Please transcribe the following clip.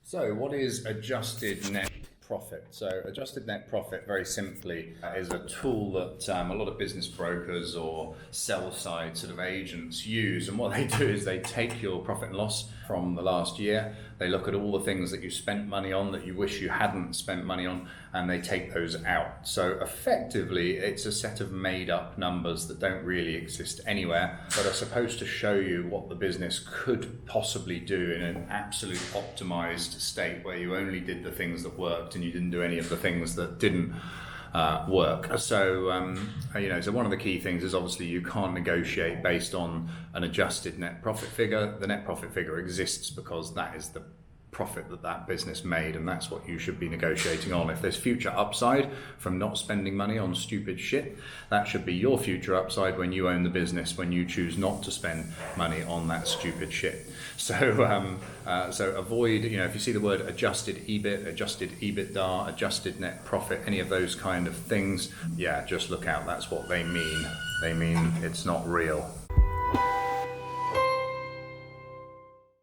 So what is adjusted net profit? So adjusted net profit, very simply, is a tool that a lot of business brokers or sell side sort of agents use. And what they do is they take your profit and loss from the last year. They look at all the things that you spent money on that you wish you hadn't spent money on, and they take those out. So effectively, it's a set of made up numbers that don't really exist anywhere, but are supposed to show you what the business could possibly do in an absolute optimized state where you only did the things that worked and you didn't do any of the things that didn't work. So, so one of the key things is obviously you can't negotiate based on an adjusted net profit figure. The net profit figure exists because that is the profit that business made, and that's what you should be negotiating on. If there's future upside from not spending money on stupid shit, that should be your future upside when you own the business, when you choose not to spend money on that stupid shit. So so avoid, if you see the word adjusted EBIT, adjusted EBITDA, adjusted net profit, any of those kind of things, just look out. That's what they mean. They mean it's not real.